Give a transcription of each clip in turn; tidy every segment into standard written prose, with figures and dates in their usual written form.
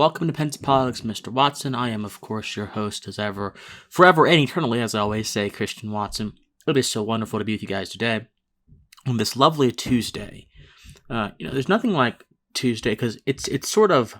welcome to Pensive Politics, Mr. Watson. I am, of course, your host, as ever, forever and eternally, as I always say, Christian Watson. It is so wonderful to be with you guys today on this lovely Tuesday. There's nothing like Tuesday because it's sort of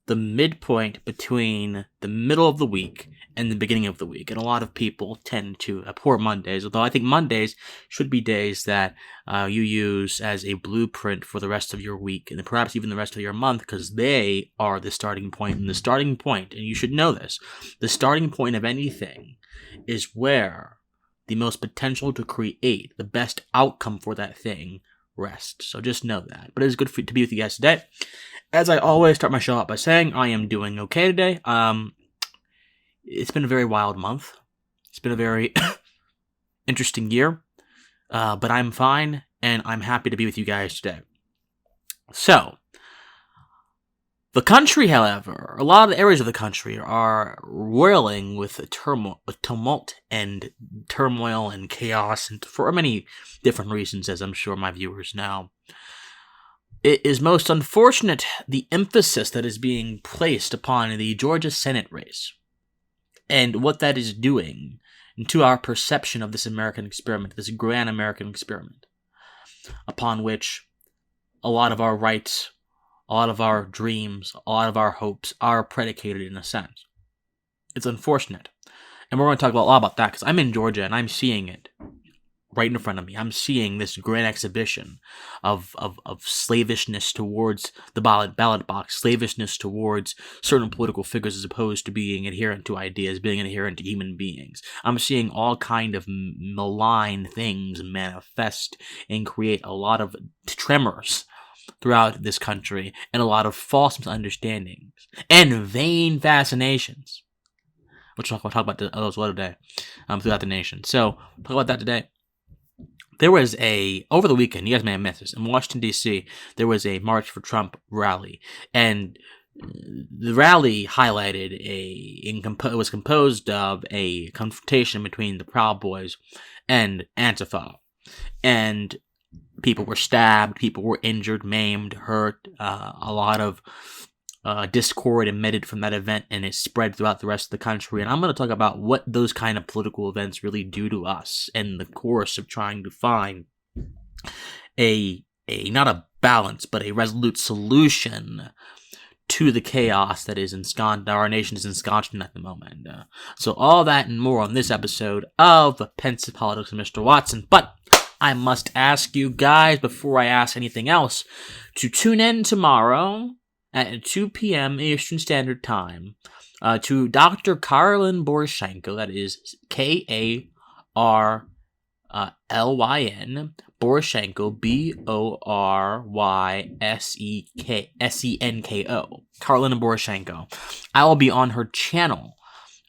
the midpoint between the middle of the week and the beginning of the week. And a lot of people tend to abhor Mondays, although I think Mondays should be days that you use as a blueprint for the rest of your week and perhaps even the rest of your month, because they are the starting point. And the starting point, and you should know this, the starting point of anything is where the most potential to create the best outcome for that thing rests. So just know that. But it is good to be with you guys today. As I always start my show out by saying, I am doing okay today. It's been a very wild month. It's been a very interesting year. But I'm fine, and I'm happy to be with you guys today. So, the country, however, a lot of the areas of the country are whirling with tumult and turmoil and chaos, and for many different reasons, as I'm sure my viewers know. It is most unfortunate the emphasis that is being placed upon the Georgia Senate race and what that is doing to our perception of this American experiment, this grand American experiment, upon which a lot of our rights, a lot of our dreams, a lot of our hopes are predicated in a sense. It's unfortunate. And we're going to talk a lot about that because I'm in Georgia and I'm seeing it right in front of me. I'm seeing this grand exhibition of slavishness towards the ballot box, slavishness towards certain political figures as opposed to being adherent to ideas, being adherent to human beings. I'm seeing all kind of malign things manifest and create a lot of tremors throughout this country and a lot of false misunderstandings and vain fascinations, which we'll talk about those today throughout the nation. So, talk about that today. There was over the weekend, you guys may have missed this, in Washington, D.C., there was a March for Trump rally, and the rally highlighted it was composed of a confrontation between the Proud Boys and Antifa, and people were stabbed, people were injured, maimed, hurt, a lot of discord emitted from that event, and it spread throughout the rest of the country. And I'm going to talk about what those kind of political events really do to us in the course of trying to find a not a balance, but a resolute solution to the chaos that is our nation is ensconced in at the moment. So all that and more on this episode of Pensive Politics with Mr. Watson. But I must ask you guys, before I ask anything else, to tune in tomorrow at 2 p.m. Eastern Standard Time, to Dr. Karlyn Boryshenko, that is Karlyn, Boryshenko, Boryssenko, Karlyn Boryshenko. I will be on her channel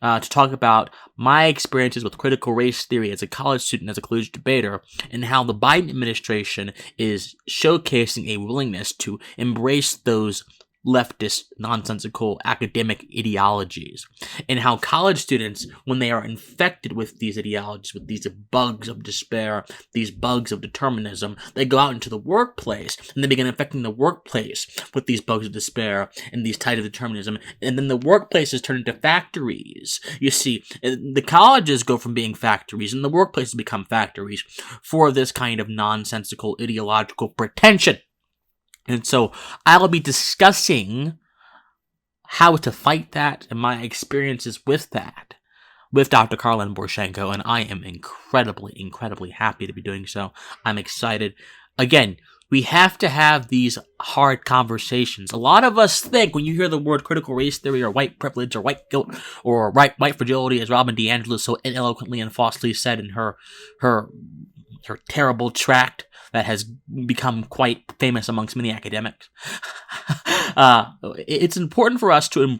to talk about my experiences with critical race theory as a college student, as a collegiate debater, and how the Biden administration is showcasing a willingness to embrace those leftist, nonsensical academic ideologies, and how college students, when they are infected with these ideologies, with these bugs of despair, these bugs of determinism, they go out into the workplace and they begin infecting the workplace with these bugs of despair and these types of determinism, and then the workplaces turn into factories. You see, the colleges go from being factories and the workplaces become factories for this kind of nonsensical ideological pretension. And so I will be discussing how to fight that and my experiences with that with Dr. Karlyn Boryshenko, and I am incredibly happy to be doing so. I'm excited. Again, we have to have these hard conversations. A lot of us think when you hear the word critical race theory or white privilege or white guilt or white fragility, as Robin DiAngelo so eloquently and falsely said in her terrible tract that has become quite famous amongst many academics. It's important for us to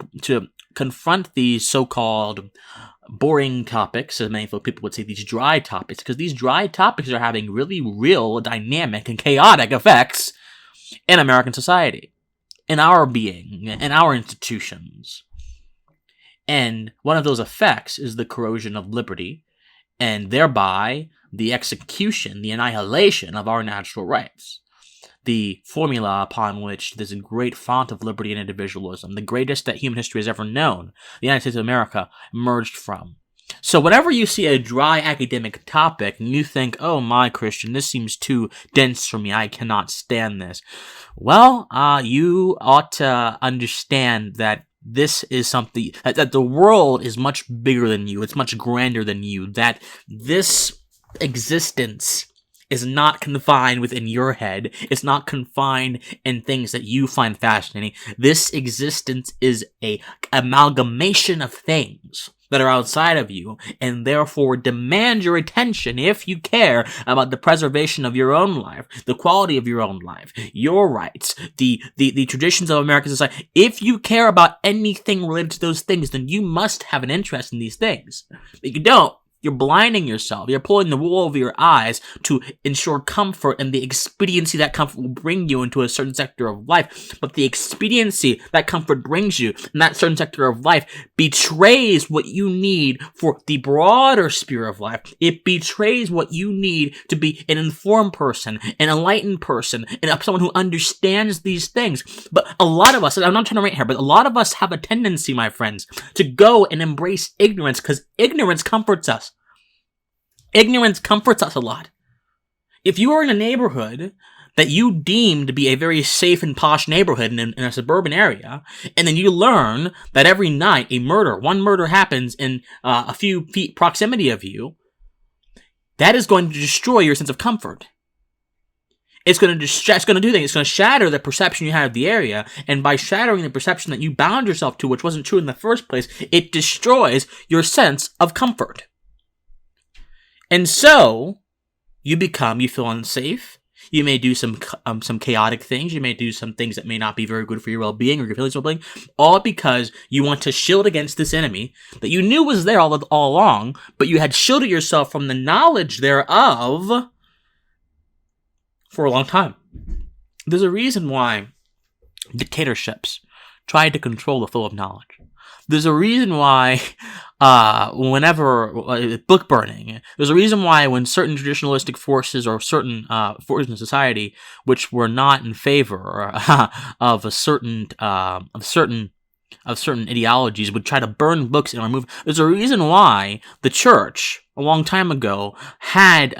confront these so-called boring topics, as many people would say, these dry topics, because these dry topics are having really real, dynamic, and chaotic effects in American society, in our being, in our institutions. And one of those effects is the corrosion of liberty, and thereby the execution, the annihilation of our natural rights. the formula upon which this great font of liberty and individualism, the greatest that human history has ever known, the United States of America, emerged from. So whenever you see a dry academic topic and you think, oh my Christian, this seems too dense for me, I cannot stand this. Well, you ought to understand that this is something, that the world is much bigger than you, it's much grander than you, that this existence is not confined within your head. It's not confined in things that you find fascinating. This existence is a amalgamation of things that are outside of you, and therefore demand your attention if you care about the preservation of your own life, the quality of your own life, your rights, the traditions of American society. If you care about anything related to those things, then you must have an interest in these things. If you don't, you're blinding yourself. You're pulling the wool over your eyes to ensure comfort, and the expediency that comfort will bring you into a certain sector of life. But the expediency that comfort brings you in that certain sector of life betrays what you need for the broader sphere of life. It betrays what you need to be an informed person, an enlightened person, and someone who understands these things. But a lot of us, I'm not trying to rant here, but a lot of us have a tendency, my friends, to go and embrace ignorance because ignorance comforts us. Ignorance comforts us a lot. If you are in a neighborhood that you deem to be a very safe and posh neighborhood in a suburban area, and then you learn that every night one murder happens in a few feet proximity of you, that is going to destroy your sense of comfort. It's going to do things. It's going to shatter the perception you had of the area, and by shattering the perception that you bound yourself to, which wasn't true in the first place, it destroys your sense of comfort. And so, you feel unsafe. You may do some chaotic things. You may do some things that may not be very good for your well-being or your feelings well-being, all because you want to shield against this enemy that you knew was there all along, but you had shielded yourself from the knowledge thereof for a long time. There's a reason why dictatorships try to control the flow of knowledge. There's a reason why, whenever book burning, there's a reason why when certain traditionalistic forces or certain forces in society which were not in favor of certain ideologies would try to burn books and remove. There's a reason why the church a long time ago had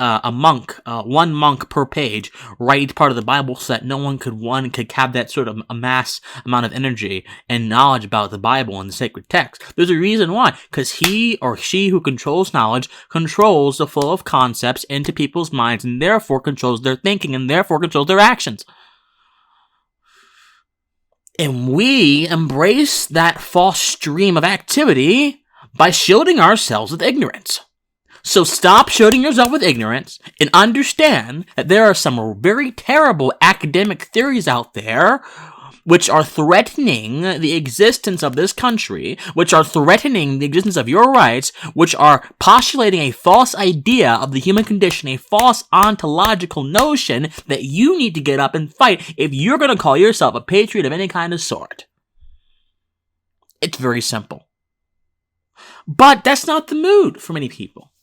one monk per page write part of the Bible so that no one could have that sort of a mass amount of energy and knowledge about the Bible and the sacred text. There's a reason why, because he or she who controls knowledge controls the flow of concepts into people's minds and therefore controls their thinking and therefore controls their actions. And we embrace that false stream of activity by shielding ourselves with ignorance. So stop shielding yourself with ignorance and understand that there are some very terrible academic theories out there which are threatening the existence of this country, which are threatening the existence of your rights, which are postulating a false idea of the human condition, a false ontological notion that you need to get up and fight if you're going to call yourself a patriot of any kind of sort. It's very simple. But that's not the mood for many people.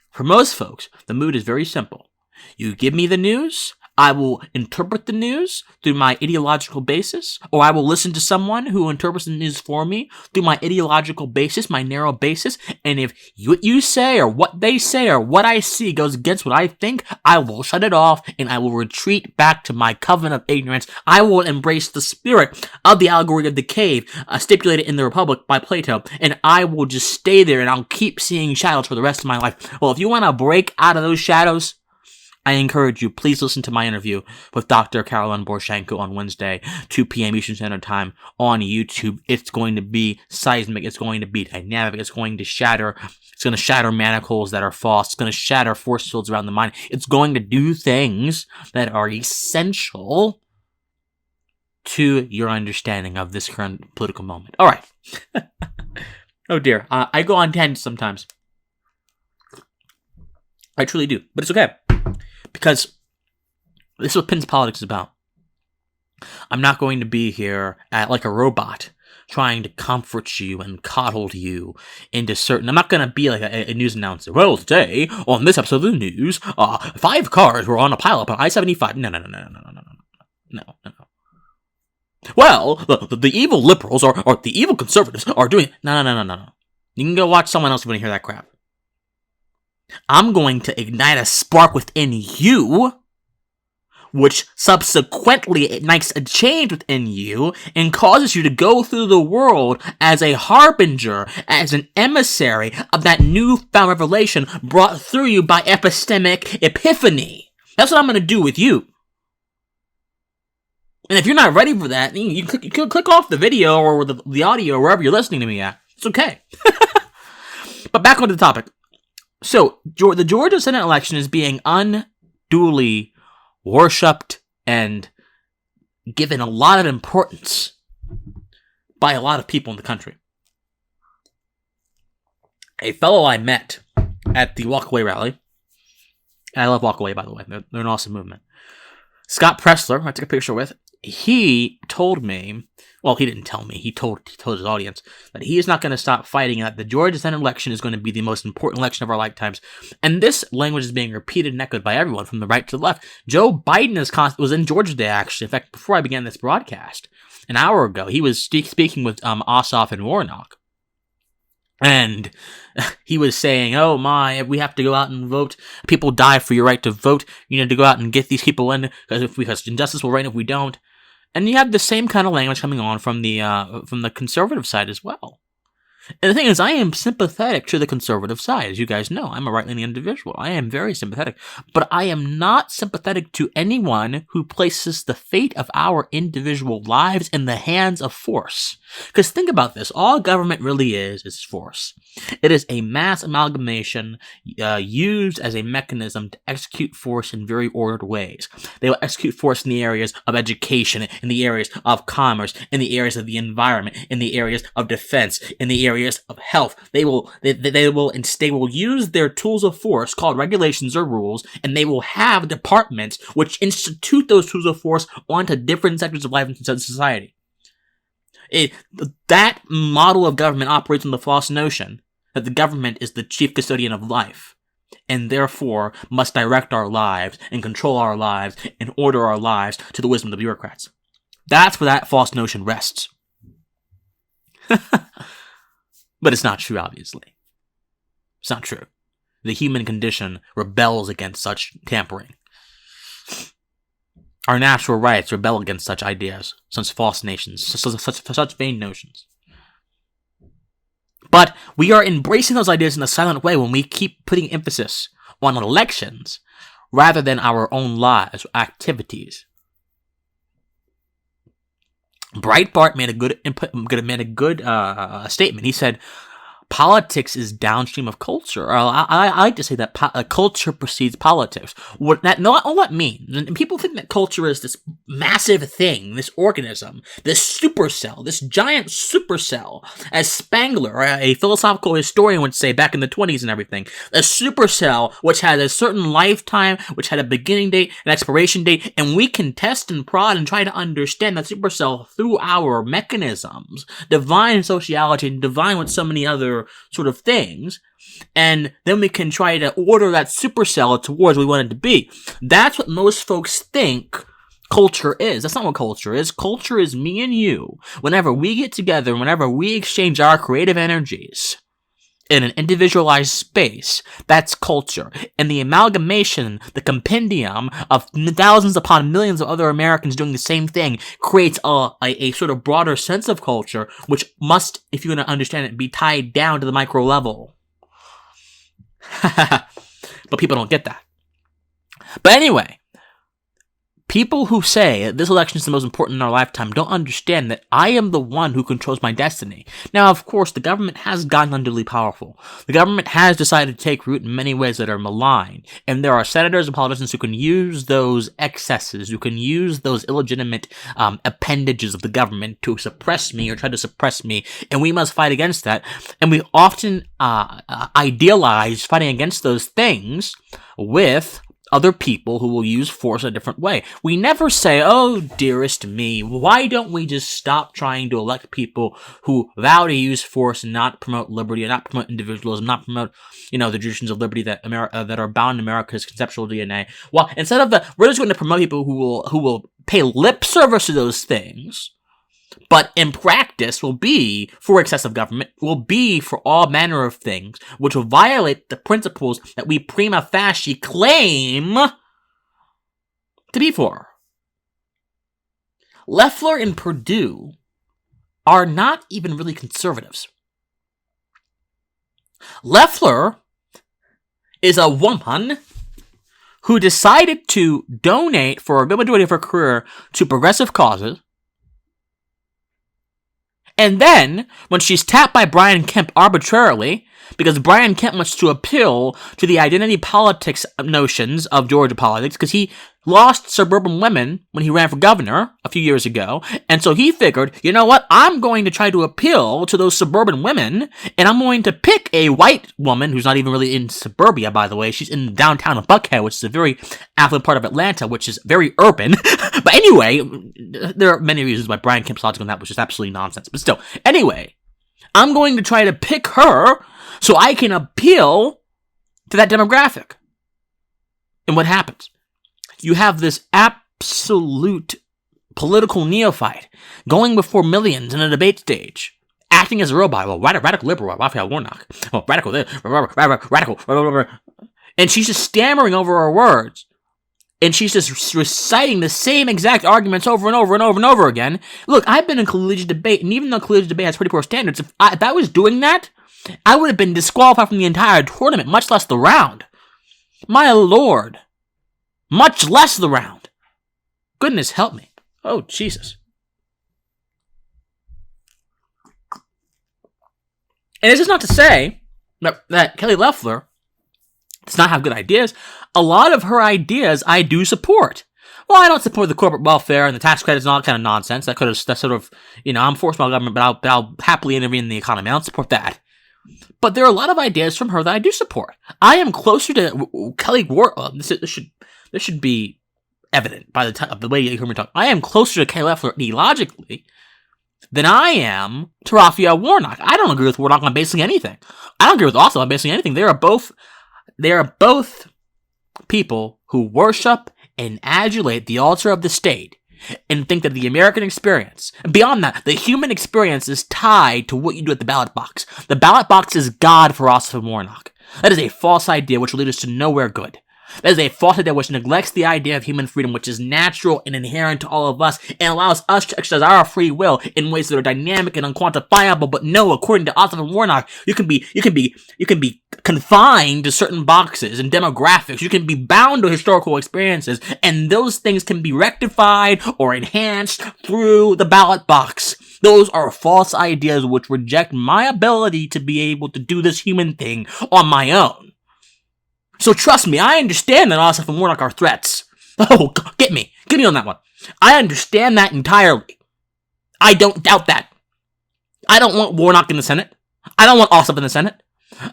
For most folks, the mood is very simple. You give me the news, I will interpret the news through my ideological basis, or I will listen to someone who interprets the news for me through my ideological basis, my narrow basis, and if what you say or what they say or what I see goes against what I think, I will shut it off and I will retreat back to my covenant of ignorance. I will embrace the spirit of the allegory of the cave, stipulated in the Republic by Plato, and I will just stay there and I'll keep seeing shadows for the rest of my life. Well, if you want to break out of those shadows, I encourage you, please listen to my interview with Dr. Caroline Borshenko on Wednesday, 2 p.m. Eastern Standard Time on YouTube. It's going to be seismic. It's going to be dynamic. It's going to shatter manacles that are false. It's going to shatter force fields around the mind. It's going to do things that are essential to your understanding of this current political moment. All right. Oh dear. I go on tangents sometimes. I truly do. But it's okay. Because this is what Pensive Politics is about. I'm not going to be here like a robot trying to comfort you and coddle you into certain... I'm not going to be like a news announcer. Well, today, on this episode of the news, 5 cars were on a pileup on I-75. No. Well, the evil liberals or the evil conservatives are doing... No. You can go watch someone else if you want to hear that crap. I'm going to ignite a spark within you, which subsequently ignites a change within you and causes you to go through the world as a harbinger, as an emissary of that newfound revelation brought through you by epistemic epiphany. That's what I'm going to do with you. And if you're not ready for that, you can click off the video or the audio wherever you're listening to me at. It's okay. But back onto the topic. So, the Georgia Senate election is being unduly worshipped and given a lot of importance by a lot of people in the country. A fellow I met at the Walkaway rally, and I love Walkaway, by the way, they're an awesome movement, Scott Pressler, who I took a picture with, he told me, well, he didn't tell me, he told his audience that he is not going to stop fighting, that the Georgia Senate election is going to be the most important election of our lifetimes. And this language is being repeated and echoed by everyone from the right to the left. Joe Biden was in Georgia today, actually. In fact, before I began this broadcast, an hour ago, he was speaking with Osoff and Warnock. And he was saying, oh my, we have to go out and vote. People die for your right to vote. You need to go out and get these people in, because injustice will reign if we don't. And you have the same kind of language coming on from the conservative side as well. And the thing is, I am sympathetic to the conservative side. As you guys know, I'm a right-leaning individual. I am very sympathetic. But I am not sympathetic to anyone who places the fate of our individual lives in the hands of force. Because think about this. All government really is force. It is a mass amalgamation used as a mechanism to execute force in very ordered ways. They will execute force in the areas of education, in the areas of commerce, in the areas of the environment, in the areas of defense, in the areas of health. They will use their tools of force called regulations or rules, and they will have departments which institute those tools of force onto different sectors of life in society. That model of government operates on the false notion that the government is the chief custodian of life, and therefore must direct our lives and control our lives and order our lives to the wisdom of the bureaucrats. That's where that false notion rests. But it's not true, obviously. It's not true. The human condition rebels against such tampering. Our natural rights rebel against such ideas, such false nations, such vain notions. But we are embracing those ideas in a silent way when we keep putting emphasis on elections rather than our own lives or activities. Breitbart made a good statement. He said, politics is downstream of culture. I like to say that culture precedes politics. What that means, and people think that culture is this massive thing, this organism, this supercell, this giant supercell, as Spangler, a philosophical historian, would say back in the 1920s and everything. A supercell which had a certain lifetime, which had a beginning date, an expiration date, and we can test and prod and try to understand that supercell through our mechanisms, divine sociology and divine with so many other sort of things, and then we can try to order that supercell towards what we want it to be. That's what most folks think culture is. That's not what culture is. Culture is me and you. Whenever we get together, whenever we exchange our creative energies in an individualized space, that's culture. And the amalgamation, the compendium of thousands upon millions of other Americans doing the same thing creates a sort of broader sense of culture, which must, if you're going to understand it, be tied down to the micro level. But people don't get that. But anyway, people who say that this election is the most important in our lifetime don't understand that I am the one who controls my destiny. Now, of course, the government has gotten unduly powerful. The government has decided to take root in many ways that are malign. And there are senators and politicians who can use those excesses, who can use those illegitimate appendages of the government to suppress me or try to suppress me. And we must fight against that. And we often idealize fighting against those things with other people who will use force a different way. We never say, oh, dearest me, why don't we just stop trying to elect people who vow to use force and not promote liberty, and not promote individualism, not promote, the traditions of liberty that that are bound in America's conceptual DNA. Well, instead of we're just going to promote people who will pay lip service to those things, but in practice will be for excessive government, will be for all manner of things, which will violate the principles that we prima facie claim to be for. Loeffler and Perdue are not even really conservatives. Loeffler is a woman who decided to donate for a good majority of her career to progressive causes. And then, when she's tapped by Brian Kemp arbitrarily, because Brian Kemp wants to appeal to the identity politics notions of Georgia politics, because he lost suburban women when he ran for governor a few years ago, and so he figured, you know what, I'm going to try to appeal to those suburban women, and I'm going to pick a white woman, who's not even really in suburbia, by the way. She's in downtown of Buckhead, which is a very affluent part of Atlanta, which is very urban. But anyway, there are many reasons why Brian Kemp's logic on that was just absolutely nonsense. But still, anyway, I'm going to try to pick her so I can appeal to that demographic. And what happens? You have this absolute political neophyte going before millions in a debate stage, acting as a robot. Well, radical liberal, Raphael Warnock. Oh, radical, and she's just stammering over her words. And she's just reciting the same exact arguments over and over and over and over again. Look, I've been in collegiate debate, and even though collegiate debate has pretty poor standards, if I was doing that, I would have been disqualified from the entire tournament, much less the round. My lord. Much less the round. Goodness help me. Oh, Jesus. And this is not to say that Kelly Loeffler does not have good ideas. A lot of her ideas I do support. Well, I don't support the corporate welfare and the tax credits and all that kind of nonsense. That's sort of, I'm forced by the government, but I'll happily intervene in the economy. I don't support that. But there are a lot of ideas from her that I do support. I am closer to Kelly Warnock. This should be evident by the time of the way you hear me talk. I am closer to Kelly Loeffler ideologically than I am to Raphael Warnock. I don't agree with Warnock on basically anything. I don't agree with Osoff on basically anything. They are both people who worship and adulate the altar of the state and think that the American experience, and beyond that, the human experience is tied to what you do at the ballot box. The ballot box is God for Osoff and Warnock. That is a false idea which will lead us to nowhere good. That is a false idea which neglects the idea of human freedom, which is natural and inherent to all of us, and allows us to exercise our free will in ways that are dynamic and unquantifiable. But no, according to Osoff and Warnock, you can be confined to certain boxes and demographics. You can be bound to historical experiences, and those things can be rectified or enhanced through the ballot box. Those are false ideas which reject my ability to be able to do this human thing on my own. So trust me, I understand that Osoff and Warnock are threats. Oh, get me on that one. I understand that entirely. I don't doubt that. I don't want Warnock in the Senate. I don't want Osoff in the Senate.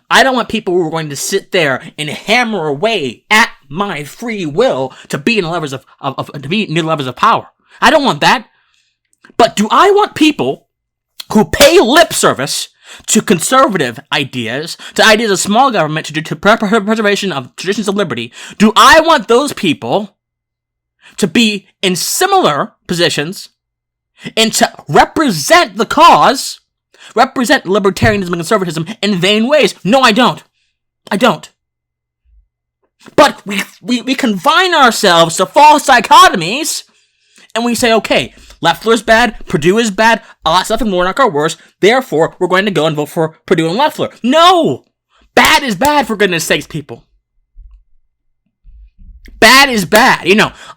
I don't want people who are going to sit there and hammer away at my free will to be in the levers of near the levers of power. I don't want that. But do I want people who pay lip service to conservative ideas, to ideas of small government, to preservation of traditions of liberty? Do I want those people to be in similar positions and to represent the cause, represent libertarianism and conservatism in vain ways? No, I don't. I don't. But we confine ourselves to false dichotomies, and we say, okay, Loeffler's bad, Perdue is bad, Osoff and Warnock are worse, therefore we're going to go and vote for Perdue and Loeffler. No! Bad is bad, for goodness sakes, people. Bad is bad.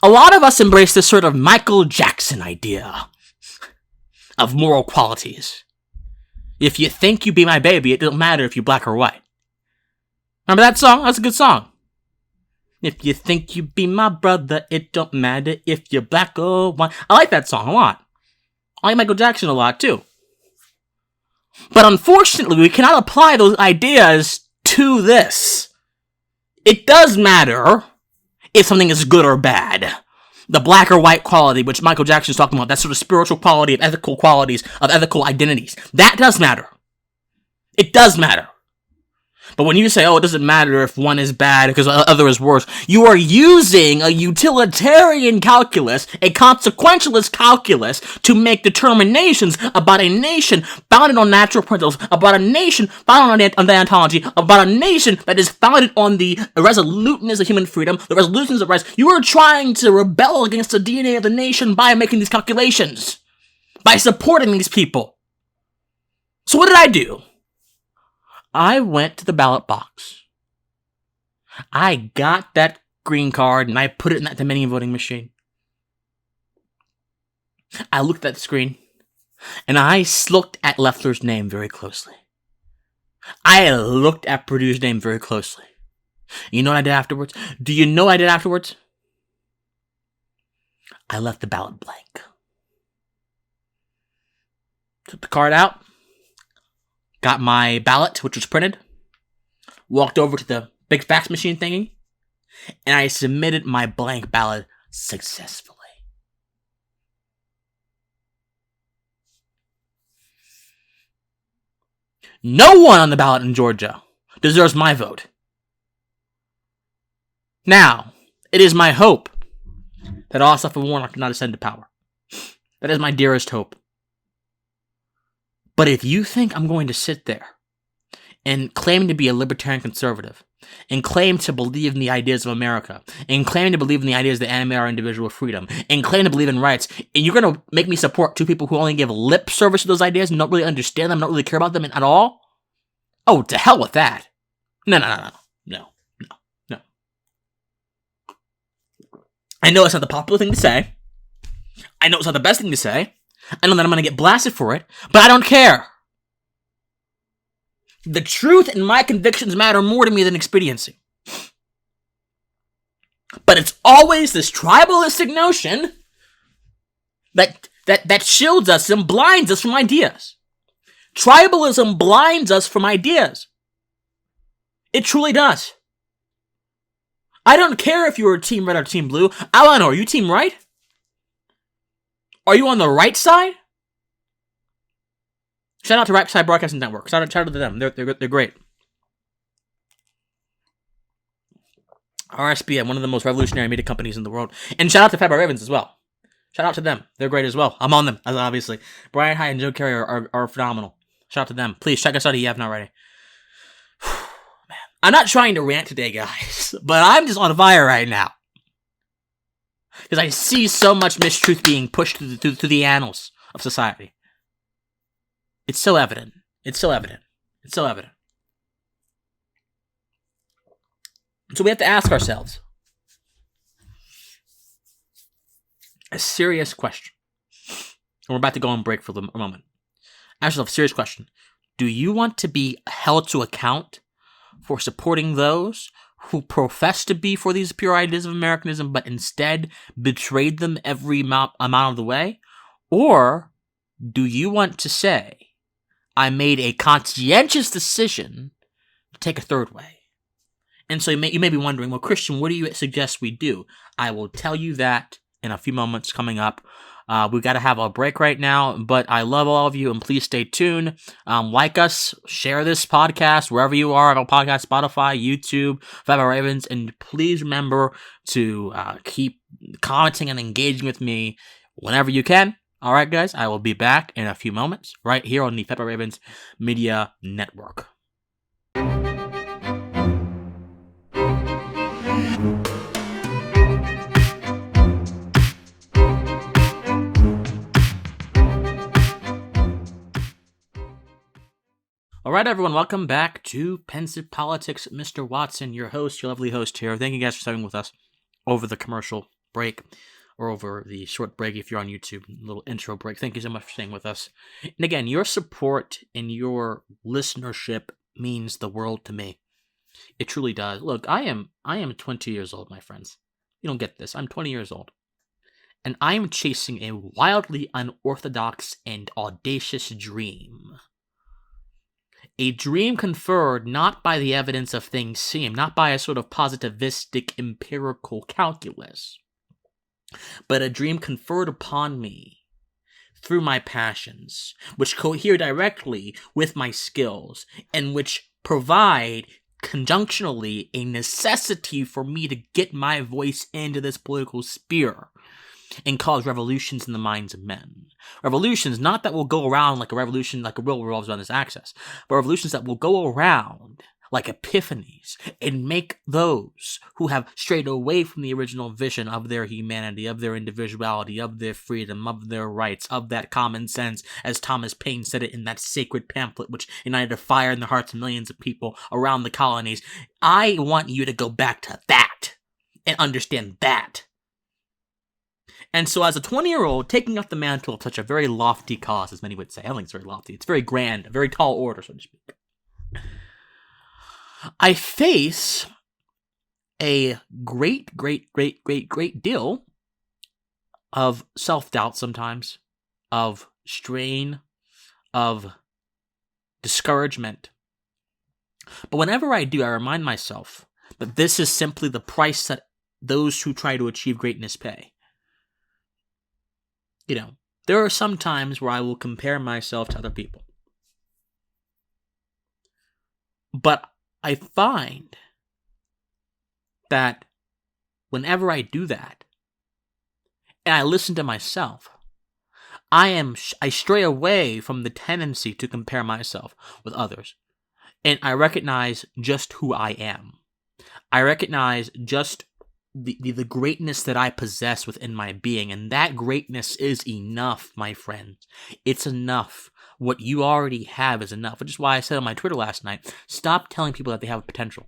A lot of us embrace this sort of Michael Jackson idea of moral qualities. If you think you be my baby, it doesn't matter if you're black or white. Remember that song? That's a good song. If you think you be my brother, it don't matter if you're black or white. I like that song a lot. I like Michael Jackson a lot, too. But unfortunately, we cannot apply those ideas to this. It does matter if something is good or bad. The black or white quality, which Michael Jackson is talking about, that sort of spiritual quality of ethical qualities, of ethical identities. That does matter. It does matter. But when you say, oh, it doesn't matter if one is bad because the other is worse, you are using a utilitarian calculus, a consequentialist calculus, to make determinations about a nation founded on natural principles, about a nation founded on deontology, about a nation that is founded on the resoluteness of human freedom, the resoluteness of rights. You are trying to rebel against the DNA of the nation by making these calculations, by supporting these people. So what did I do? I went to the ballot box. I got that green card and I put it in that Dominion voting machine. I looked at the screen and I looked at Loeffler's name very closely. I looked at Perdue's name very closely. You know what I did afterwards? Do you know what I did afterwards? I left the ballot blank. Took the card out. Got my ballot, which was printed, walked over to the big fax machine thingy, and I submitted my blank ballot successfully. No one on the ballot in Georgia deserves my vote. Now, it is my hope that Osoff and Warnock do not ascend to power. That is my dearest hope. But if you think I'm going to sit there and claim to be a libertarian conservative, and claim to believe in the ideas of America, and claim to believe in the ideas that animate our individual freedom, and claim to believe in rights, and you're going to make me support two people who only give lip service to those ideas and don't really understand them, don't really care about them at all? Oh, to hell with that. No. I know it's not the popular thing to say. I know it's not the best thing to say. I know that I'm going to get blasted for it, but I don't care. The truth and my convictions matter more to me than expediency. But it's always this tribalistic notion that shields us and blinds us from ideas. Tribalism blinds us from ideas. It truly does. I don't care if you're team red or team blue. I want to know, are you team right? Are you on the right side? Shout out to Right Side Broadcasting Network. Shout out to them. They're great. RSBN, one of the most revolutionary media companies in the world. And shout out to Fabio Ravens as well. Shout out to them. They're great as well. I'm on them, obviously. Brian Hyatt and Joe Carey are phenomenal. Shout out to them. Please check us out if you have not already. Man, I'm not trying to rant today, guys, but I'm just on fire right now. Because I see so much mistruth being pushed through the annals of society. It's so evident. So we have to ask ourselves a serious question. And we're about to go on break for a moment. Ask yourself a serious question. Do you want to be held to account for supporting those who profess to be for these pure ideas of Americanism, but instead betrayed them every amount of the way? Or do you want to say, I made a conscientious decision to take a third way? And so you may be wondering, well, Christian, what do you suggest we do? I will tell you that in a few moments coming up. We've got to have a break right now, but I love all of you, and please stay tuned. Like us, share this podcast wherever you are, Apple Podcasts, Spotify, YouTube, Fabio Ravens, and please remember to keep commenting and engaging with me whenever you can. All right, guys, I will be back in a few moments right here on the Fabio Ravens Media Network. All right, everyone, welcome back to Pensive Politics. Mr. Watson, your host, your lovely host here. Thank you guys for staying with us over the commercial break, or over the short break if you're on YouTube, little intro break. Thank you so much for staying with us. And again, your support and your listenership means the world to me. It truly does. Look, I am 20 years old, my friends. You don't get this. I'm 20 years old. And I am chasing a wildly unorthodox and audacious dream. A dream conferred not by the evidence of things seen, not by a sort of positivistic empirical calculus, but a dream conferred upon me through my passions, which cohere directly with my skills, and which provide conjunctionally a necessity for me to get my voice into this political sphere and cause revolutions in the minds of men. Revolutions not that will go around like a revolution, like a wheel revolves around this axis, but revolutions that will go around like epiphanies and make those who have strayed away from the original vision of their humanity, of their individuality, of their freedom, of their rights, of that common sense, as Thomas Paine said it in that sacred pamphlet which ignited a fire in the hearts of millions of people around the colonies. I want you to go back to that and understand that. And so as a 20-year-old taking up the mantle of such a very lofty cause, as many would say, I don't think it's very lofty, it's very grand, a very tall order, so to speak, I face a great deal of self-doubt sometimes, of strain, of discouragement. But whenever I do, I remind myself that this is simply the price that those who try to achieve greatness pay. You know, there are some times where I will compare myself to other people. But I find that whenever I do that, and I listen to myself, I stray away from the tendency to compare myself with others. And I recognize just who I am. I recognize just the greatness that I possess within my being, and that greatness is enough, my friends. It's enough. What you already have is enough, which is why I said on my Twitter last night, stop telling people that they have potential.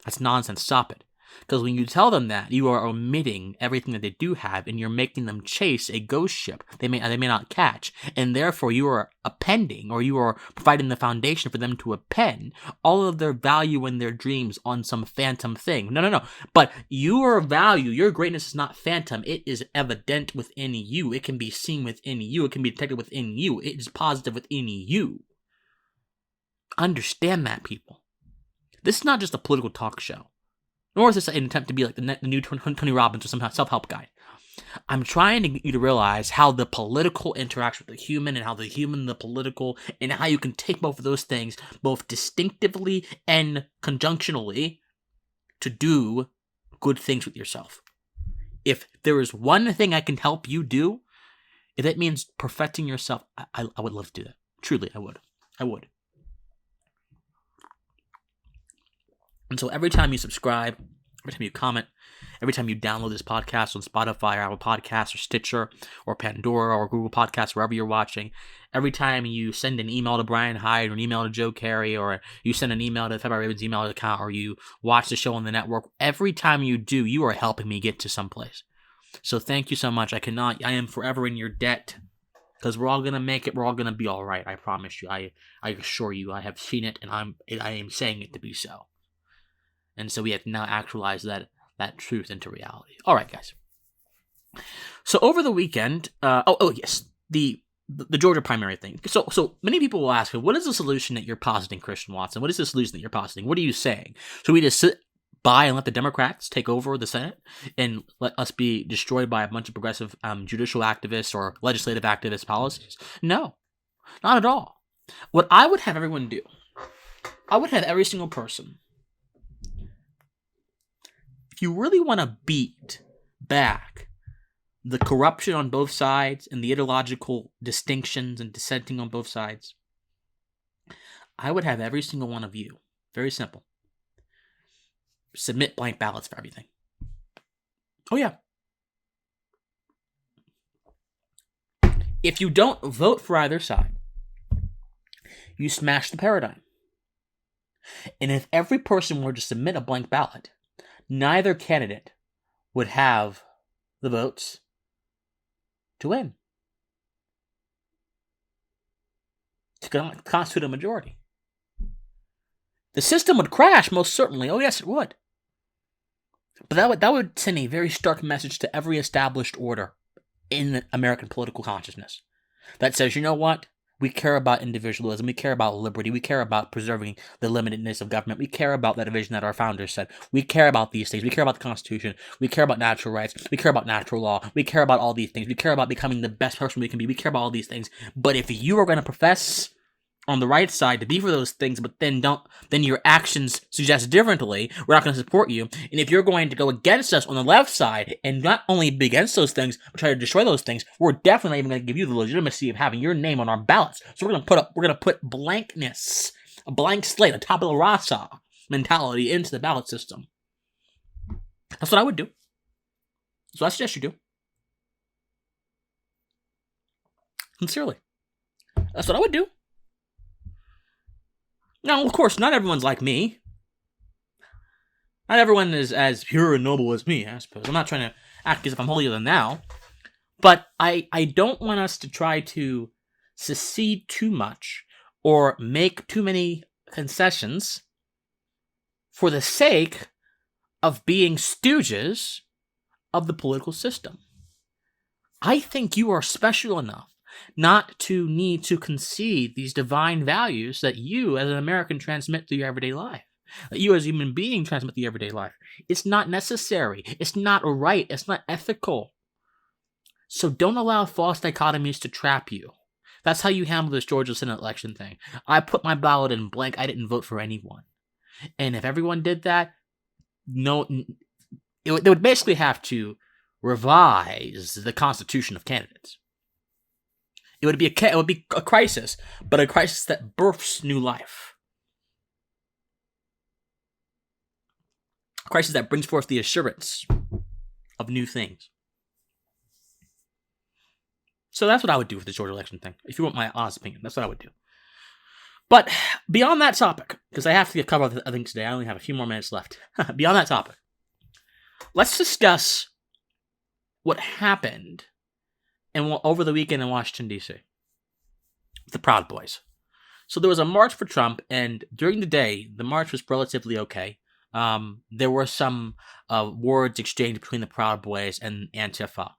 That's nonsense. Stop it. Because when you tell them that, you are omitting everything that they do have, and you're making them chase a ghost ship they may not catch, and therefore you are appending, or you are providing the foundation for them to append all of their value and their dreams on some phantom thing. No. But your value, your greatness is not phantom. It is evident within you. It can be seen within you. It can be detected within you. It is positive within you. Understand that, people. This is not just a political talk show. Nor is this an attempt to be like the new Tony Robbins or some self-help guide. I'm trying to get you to realize how the political interacts with the human, and how the human and the political, and how you can take both of those things, both distinctively and conjunctionally, to do good things with yourself. If there is one thing I can help you do, if that means perfecting yourself, I would love to do that. Truly, I would. And so every time you subscribe, every time you comment, every time you download this podcast on Spotify or Apple Podcasts or Stitcher or Pandora or Google Podcasts, wherever you're watching, every time you send an email to Brian Hyde or an email to Joe Carey, or you send an email to February Ravens email account, or you watch the show on the network, every time you do, you are helping me get to someplace. So thank you so much. I am forever in your debt, because we're all going to make it. We're all going to be all right. I promise you. I assure you. I have seen it, and I am saying it to be so. And so we have to now actualize that truth into reality. All right, guys. So over the weekend, yes, the Georgia primary thing. So many people will ask, what is the solution that you're positing, Christian Watson? What is the solution that you're positing? What are you saying? Should we just sit by and let the Democrats take over the Senate and let us be destroyed by a bunch of progressive judicial activists or legislative activist policies? No, not at all. What I would have everyone do, I would have every single person, if you really want to beat back the corruption on both sides and the ideological distinctions and dissenting on both sides, I would have every single one of you, very simple, submit blank ballots for everything. Oh yeah. If you don't vote for either side, you smash the paradigm. And if every person were to submit a blank ballot, neither candidate would have the votes to win, to constitute a majority. The system would crash, most certainly. Oh, yes, it would. But that would send a very stark message to every established order in American political consciousness that says, you know what? We care about individualism. We care about liberty. We care about preserving the limitedness of government. We care about that vision that our founders said. We care about these things. We care about the Constitution. We care about natural rights. We care about natural law. We care about all these things. We care about becoming the best person we can be. We care about all these things. But if you are going to profess on the right side to be for those things, but then your actions suggest differently, we're not going to support you. And if you're going to go against us on the left side and not only be against those things, but try to destroy those things, we're definitely not even going to give you the legitimacy of having your name on our ballots. So we're going to put blankness, a blank slate, a tabula rasa mentality into the ballot system. That's what I would do. So I suggest you do. Sincerely. That's what I would do. Now, of course, not everyone's like me. Not everyone is as pure and noble as me, I suppose. I'm not trying to act as if I'm holier than thou. But I don't want us to try to secede too much or make too many concessions for the sake of being stooges of the political system. I think you are special enough not to need to concede these divine values that you as an American transmit through your everyday life, that you as a human being transmit through your everyday life. It's not necessary. It's not right. It's not ethical. So don't allow false dichotomies to trap you. That's how you handle this Georgia Senate election thing. I put my ballot in blank. I didn't vote for anyone. And if everyone did that, they would basically have to revise the constitution of candidates. It would be a crisis, but a crisis that births new life. A crisis that brings forth the assurance of new things. So that's what I would do with the Georgia election thing. If you want my honest opinion, that's what I would do. But beyond that topic, because I have to cover other things today, I only have a few more minutes left. Beyond that topic, let's discuss what happened over the weekend in Washington, D.C. The Proud Boys. So there was a march for Trump, and during the day, the march was relatively okay. There were some words exchanged between the Proud Boys and Antifa.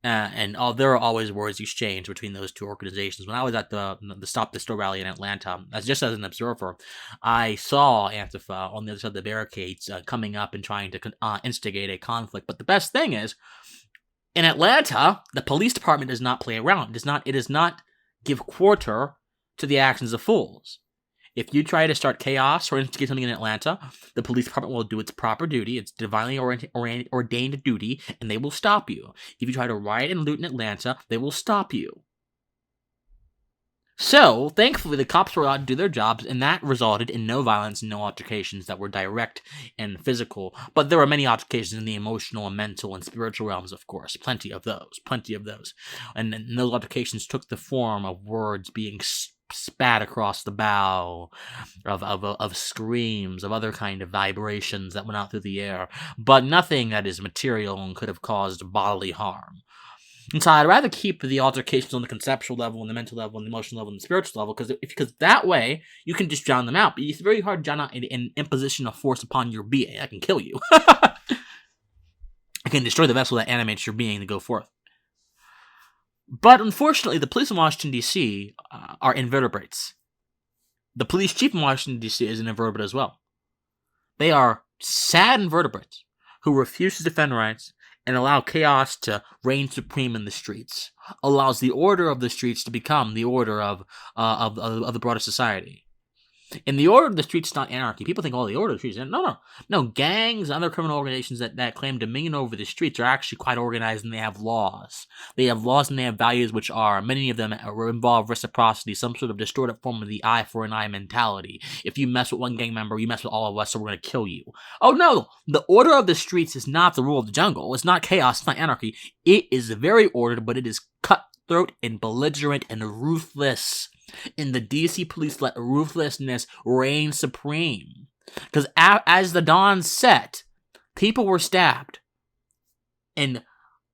And there are always words exchanged between those two organizations. When I was at the Stop the Store rally in Atlanta, just as an observer, I saw Antifa on the other side of the barricades coming up and trying to instigate a conflict. But the best thing is, in Atlanta, the police department does not play around. It does not give quarter to the actions of fools. If you try to start chaos or instigate something in Atlanta, the police department will do its proper duty, its divinely ordained duty, and they will stop you. If you try to riot and loot in Atlanta, they will stop you. So, thankfully, the cops were allowed to do their jobs, and that resulted in no violence and no altercations that were direct and physical. But there were many altercations in the emotional and mental and spiritual realms, of course. Plenty of those. And those altercations took the form of words being spat across the bow, of screams, of other kind of vibrations that went out through the air, but nothing that is material and could have caused bodily harm. And so I'd rather keep the altercations on the conceptual level, and the mental level, and the emotional level, and the spiritual level, because that way you can just drown them out. But it's very hard to drown out an imposition of force upon your being. That can kill you. It can destroy the vessel that animates your being to go forth. But unfortunately, the police in Washington, D.C. Are invertebrates. The police chief in Washington, D.C. is an invertebrate as well. They are sad invertebrates who refuse to defend rights and allow chaos to reign supreme in the streets. Allows the order of the streets to become the order of the broader society. And the order of the streets is not anarchy. People think, the order of the streets. No. Gangs and other criminal organizations that claim dominion over the streets are actually quite organized, and they have laws. They have laws and they have values which are, many of them involve reciprocity, some sort of distorted form of the eye for an eye mentality. If you mess with one gang member, you mess with all of us, so we're going to kill you. Oh no, the order of the streets is not the rule of the jungle. It's not chaos, it's not anarchy. It is very ordered, but it is cutthroat and belligerent and ruthless. In the DC police, let ruthlessness reign supreme. Because as the dawn set, people were stabbed. And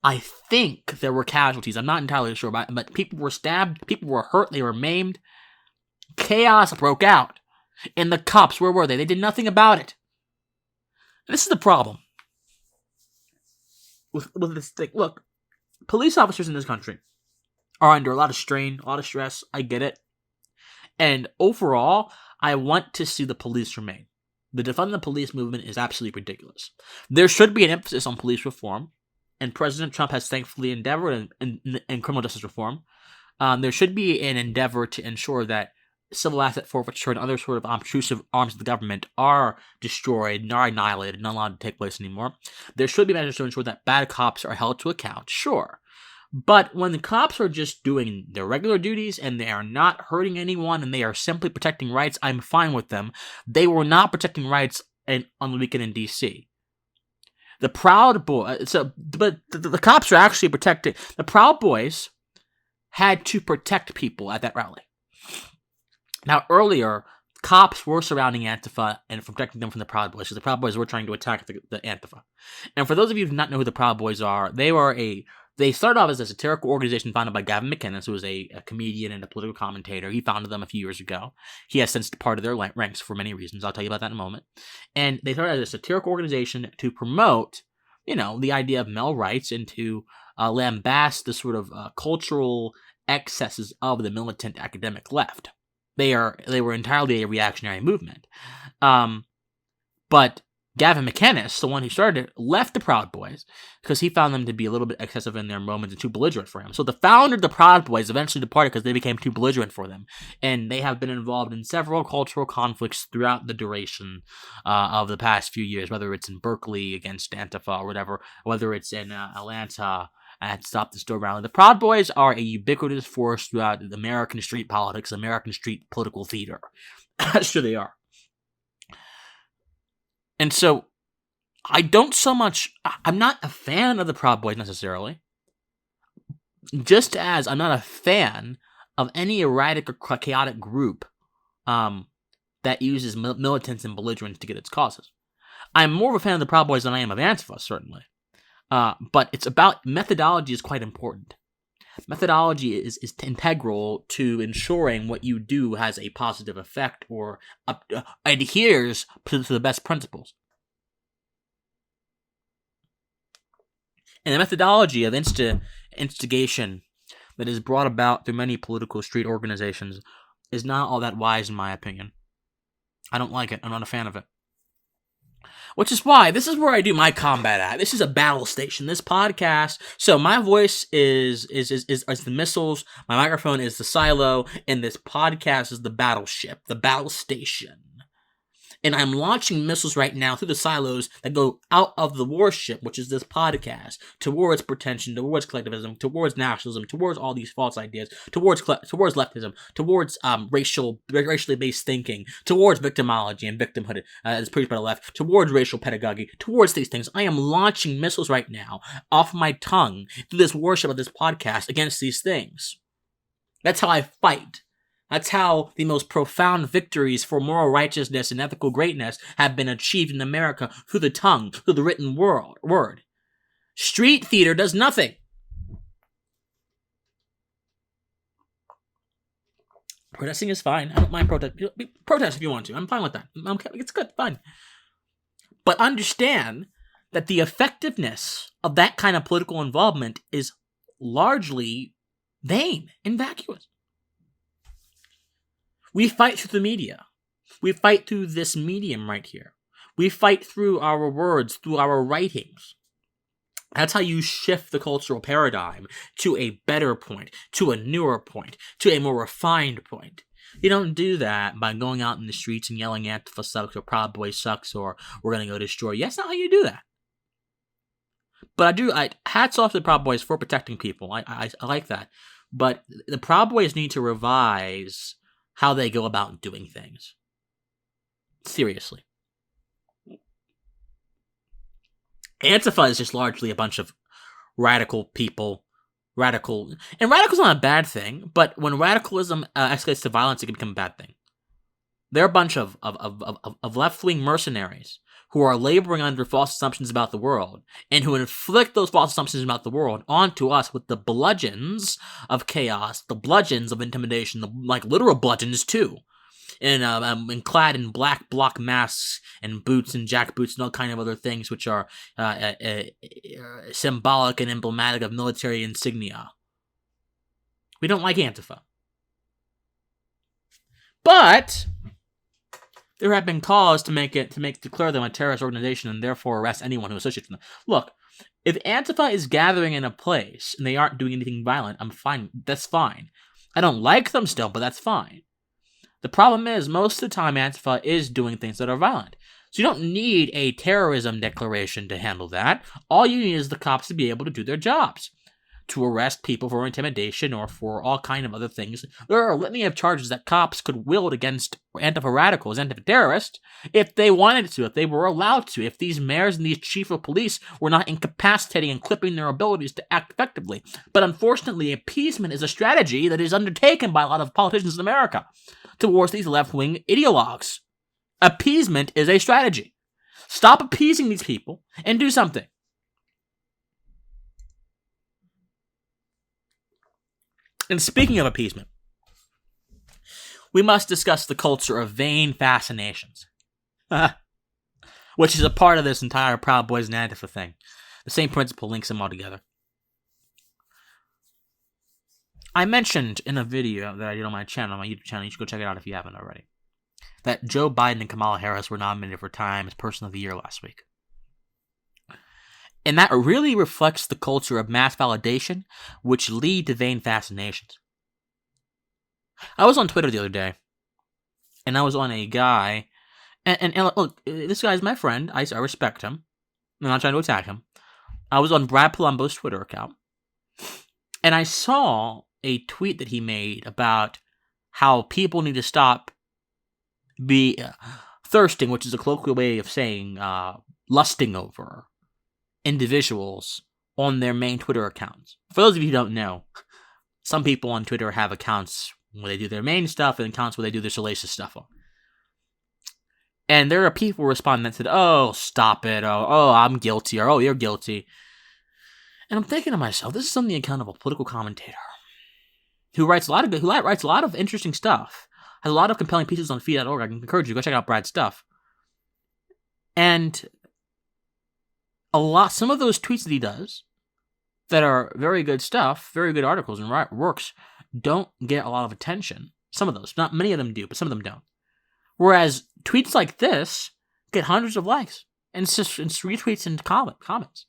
I think there were casualties. I'm not entirely sure, but people were stabbed, people were hurt, they were maimed. Chaos broke out. And the cops, where were they? They did nothing about it. And this is the problem with this thing. Look, police officers in this country are under a lot of strain, a lot of stress. I get it. And overall, I want to see the police remain. The defund the police movement is absolutely ridiculous. There should be an emphasis on police reform, and President Trump has thankfully endeavored in criminal justice reform. There should be an endeavor to ensure that civil asset forfeiture and other sort of obtrusive arms of the government are destroyed and are annihilated, not allowed to take place anymore. There should be measures to ensure that bad cops are held to account, sure. But when the cops are just doing their regular duties and they are not hurting anyone and they are simply protecting rights, I'm fine with them. They were not protecting rights on the weekend in D.C. The Proud Boys, but the cops are actually protecting. The Proud Boys had to protect people at that rally. Now, earlier, cops were surrounding Antifa and protecting them from the Proud Boys, because the Proud Boys were trying to attack the Antifa. And for those of you who do not know who the Proud Boys are, they started off as a satirical organization founded by Gavin McInnes, who was a comedian and a political commentator. He founded them a few years ago. He has since departed their ranks for many reasons. I'll tell you about that in a moment. And they started as a satirical organization to promote, the idea of male rights and to lambast the sort of cultural excesses of the militant academic left. They were entirely a reactionary movement. But Gavin McInnes, the one who started it, left the Proud Boys because he found them to be a little bit excessive in their moments and too belligerent for him. So the founder of the Proud Boys eventually departed because they became too belligerent for them. And they have been involved in several cultural conflicts throughout the duration of the past few years, whether it's in Berkeley against Antifa or whatever, whether it's in Atlanta at Stop the Steal rally. The Proud Boys are a ubiquitous force throughout American street politics, American street political theater. Sure they are. And so, I'm not a fan of the Proud Boys necessarily, just as I'm not a fan of any erratic or chaotic group that uses militants and belligerents to get its causes. I'm more of a fan of the Proud Boys than I am of Antifa, certainly. But it's about methodology is quite important. Methodology is integral to ensuring what you do has a positive effect or adheres to the best principles. And the methodology of instigation that is brought about through many political street organizations is not all that wise, in my opinion. I don't like it. I'm not a fan of it. Which is why this is where I do my combat at. This is a battle station. This podcast. So my voice is the missiles. My microphone is the silo, and this podcast is the battleship, the battle station. And I'm launching missiles right now through the silos that go out of the warship, which is this podcast, towards pretension, towards collectivism, towards nationalism, towards all these false ideas, towards leftism, towards racially based thinking, towards victimology and victimhood, as preached by the left, towards racial pedagogy, towards these things. I am launching missiles right now off my tongue through this warship of this podcast against these things. That's how I fight. That's how the most profound victories for moral righteousness and ethical greatness have been achieved in America, through the tongue, through the written word. Street theater does nothing. Protesting is fine. I don't mind protest. Protest if you want to. I'm fine with that. It's good, fine. But understand that the effectiveness of that kind of political involvement is largely vain and vacuous. We fight through the media. We fight through this medium right here. We fight through our words, through our writings. That's how you shift the cultural paradigm to a better point, to a newer point, to a more refined point. You don't do that by going out in the streets and yelling Antifa sucks or Proud Boy sucks or we're going to go destroy you. That's not how you do that. But hats off to the Proud Boys for protecting people. I like that. But the Proud Boys need to revise how they go about doing things. Seriously. Antifa is just largely a bunch of radical people. And radical's not a bad thing, but when radicalism escalates to violence, it can become a bad thing. They're a bunch of left-wing mercenaries who are laboring under false assumptions about the world, and who inflict those false assumptions about the world onto us with the bludgeons of chaos, the bludgeons of intimidation, like literal bludgeons too, and clad in black block masks and boots and jackboots and all kind of other things which are symbolic and emblematic of military insignia. We don't like Antifa. But there have been calls to declare them a terrorist organization and therefore arrest anyone who associates with them. Look, if Antifa is gathering in a place and they aren't doing anything violent, I'm fine. That's fine. I don't like them still, but that's fine. The problem is, most of the time, Antifa is doing things that are violent. So you don't need a terrorism declaration to handle that. All you need is the cops to be able to do their jobs. To arrest people for intimidation or for all kind of other things. There are a litany of charges that cops could wield against Antifa radicals, Antifa terrorists, if they wanted to, if they were allowed to, if these mayors and these chief of police were not incapacitating and clipping their abilities to act effectively. But unfortunately, appeasement is a strategy that is undertaken by a lot of politicians in America towards these left-wing ideologues. Appeasement is a strategy. Stop appeasing these people and do something. And speaking of appeasement, we must discuss the culture of vain fascinations, which is a part of this entire Proud Boys and Antifa thing. The same principle links them all together. I mentioned in a video that I did on my channel, my YouTube channel, you should go check it out if you haven't already, that Joe Biden and Kamala Harris were nominated for Time as Person of the Year last week. And that really reflects the culture of mass validation, which lead to vain fascinations. I was on Twitter the other day, and I was on a guy, and look, this guy's my friend. I respect him. I'm not trying to attack him. I was on Brad Palumbo's Twitter account, and I saw a tweet that he made about how people need to stop thirsting, which is a colloquial way of saying lusting over individuals on their main Twitter accounts. For those of you who don't know, some people on Twitter have accounts where they do their main stuff and accounts where they do their salacious stuff on. And there are people responding that said, "Oh, stop it. Oh, I'm guilty," or "Oh, you're guilty." And I'm thinking to myself, this is from the account of a political commentator who writes a lot of interesting stuff, has a lot of compelling pieces on feed.org. I can encourage you to go check out Brad's stuff. And some of those tweets that he does that are very good stuff, very good articles and works, don't get a lot of attention. Some of those, not many of them do, but some of them don't. Whereas tweets like this get hundreds of likes and retweets and comments.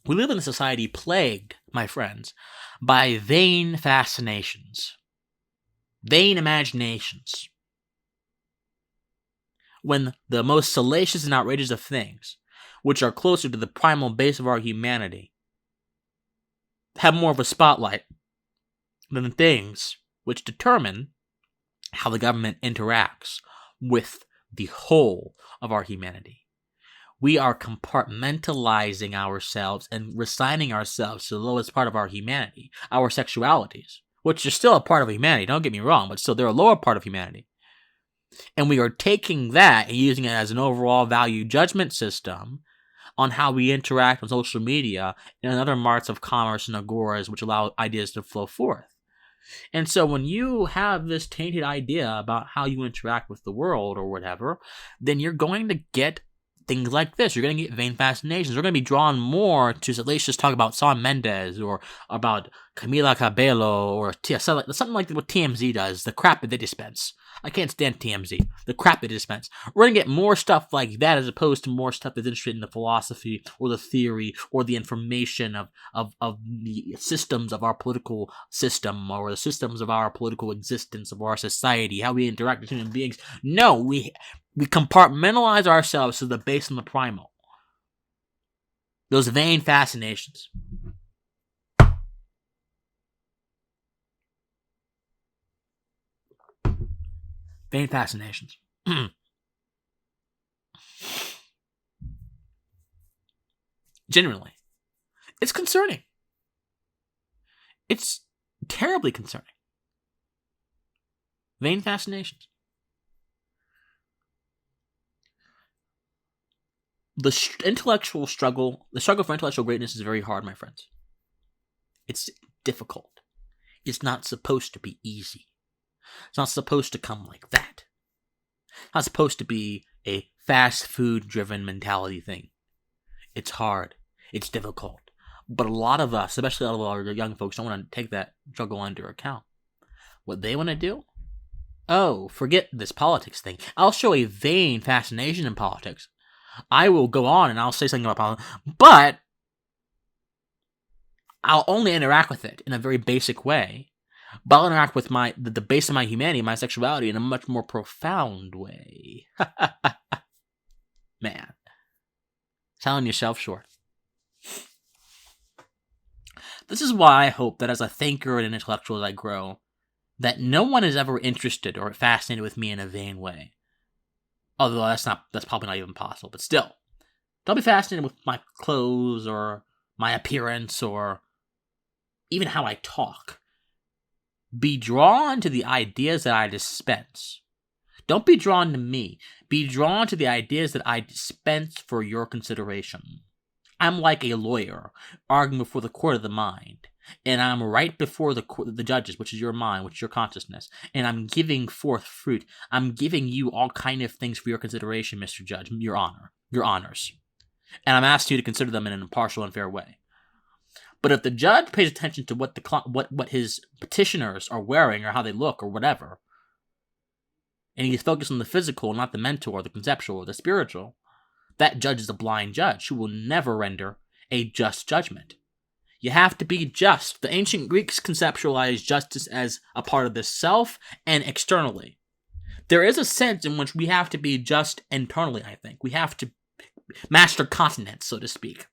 We live in a society plagued, my friends, by vain fascinations, vain imaginations. When the most salacious and outrageous of things, which are closer to the primal base of our humanity, have more of a spotlight than the things which determine how the government interacts with the whole of our humanity. We are compartmentalizing ourselves and resigning ourselves to the lowest part of our humanity, our sexualities, which are still a part of humanity, don't get me wrong, but still they're a lower part of humanity. And we are taking that and using it as an overall value judgment system on how we interact on social media and other marts of commerce and agoras which allow ideas to flow forth. And so when you have this tainted idea about how you interact with the world or whatever, then you're going to get things like this. You're going to get vain fascinations. We're going to be drawn more to, let's just talk about Shawn Mendes or about Camila Cabello or something like what TMZ does, the crap that they dispense. I can't stand TMZ, the crap they dispense. We're going to get more stuff like that as opposed to more stuff that's interested in the philosophy or the theory or the information of the systems of our political system or the systems of our political existence, of our society, how we interact with human beings. No, we compartmentalize ourselves to the base and the primal. Those vain fascinations. Vain fascinations. Genuinely. It's concerning. It's terribly concerning. Vain fascinations. The intellectual struggle, the struggle for intellectual greatness is very hard, my friends. It's difficult. It's not supposed to be easy. It's not supposed to come like that. It's not supposed to be a fast food-driven mentality thing. It's hard. It's difficult. But a lot of us, especially a lot of our young folks, don't want to take that struggle into account. What they want to do oh, forget this politics thing. I'll show a vain fascination in politics. I will go on and I'll say something about politics, but I'll only interact with it in a very basic way. But I'll interact with the base of my humanity, my sexuality, in a much more profound way. Man. Selling yourself short. This is why I hope that as a thinker and an intellectual as I grow, that no one is ever interested or fascinated with me in a vain way. Although that's probably not even possible, but still. Don't be fascinated with my clothes or my appearance or even how I talk. Be drawn to the ideas that I dispense. Don't be drawn to me. Be drawn to the ideas that I dispense for your consideration. I'm like a lawyer arguing before the court of the mind, and I'm right before the judges, which is your mind, which is your consciousness, and I'm giving forth fruit. I'm giving you all kind of things for your consideration, Mr. Judge, your honors, and I'm asking you to consider them in an impartial and fair way. But if the judge pays attention to what his petitioners are wearing or how they look or whatever, and he's focused on the physical, not the mental or the conceptual or the spiritual, that judge is a blind judge who will never render a just judgment. You have to be just. The ancient Greeks conceptualized justice as a part of the self and externally. There is a sense in which we have to be just internally, I think. We have to master continence, so to speak.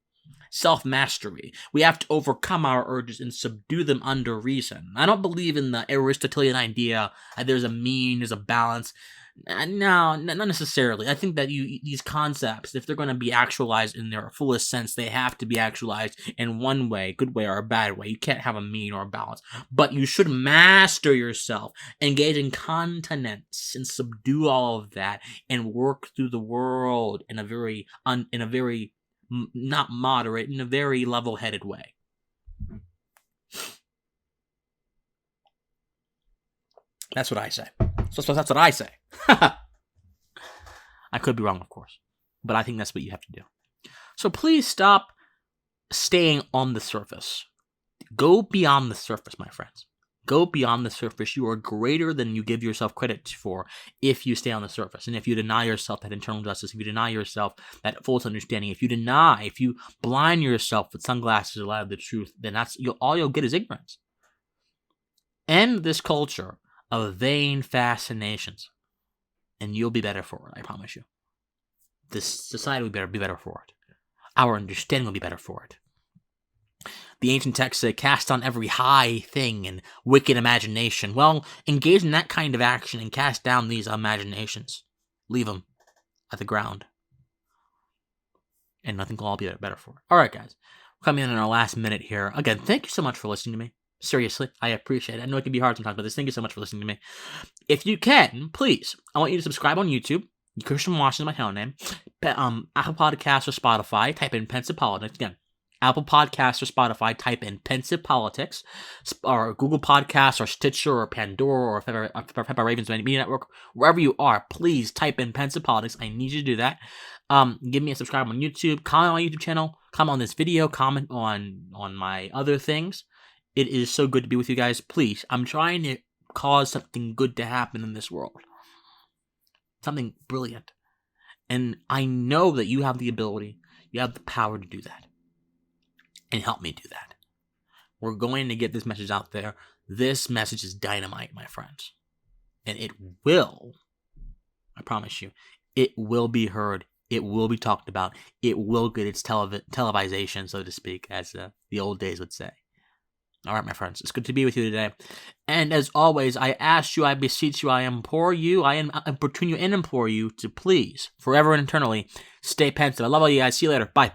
Self-mastery. We have to overcome our urges and subdue them under reason. I don't believe in the Aristotelian idea that there's a mean, there's a balance. No, not necessarily. I think that these concepts, if they're going to be actualized in their fullest sense, they have to be actualized in one way, good way or a bad way. You can't have a mean or a balance. But you should master yourself, engage in continence, and subdue all of that, and work through the world in a very not moderate, in a very level-headed way. That's what I say. So that's what I say. I could be wrong, of course, but I think that's what you have to do. So please stop staying on the surface. Go beyond the surface, my friends. Go beyond the surface. You are greater than you give yourself credit for if you stay on the surface. And if you deny yourself that internal justice, if you deny yourself that false understanding, if you blind yourself with sunglasses to lie of the truth, then all you'll get is ignorance. End this culture of vain fascinations, and you'll be better for it, I promise you. This society will be better for it. Our understanding will be better for it. The ancient texts say, cast on every high thing and wicked imagination. Well, engage in that kind of action and cast down these imaginations. Leave them at the ground. And nothing will all be better for it. Alright, guys. We're coming in our last minute here. Again, thank you so much for listening to me. Seriously, I appreciate it. I know it can be hard sometimes, but thank you so much for listening to me. If you can, please, I want you to subscribe on YouTube. Christian Washington is my channel name. Apple Podcasts or Spotify, type in Pensive Politics. Again, Apple Podcasts or Spotify, type in Pensive Politics, or Google Podcasts or Stitcher or Pandora or Pepper Ravens Media Network, wherever you are, please type in Pensive Politics. I need you to do that. Give me a subscribe on YouTube, comment on my YouTube channel, comment on this video, comment on my other things. It is so good to be with you guys. Please, I'm trying to cause something good to happen in this world. Something brilliant. And I know that you have the ability, you have the power to do that. And help me do that. We're going to get this message out there. This message is dynamite, my friends. And it will, I promise you, it will be heard. It will be talked about. It will get its televisation, so to speak, as the old days would say. All right, my friends, it's good to be with you today. And as always, I ask you, I beseech you, I implore you, I importune you and implore you to please, forever and eternally, stay pensive. I love all you guys. See you later. Bye.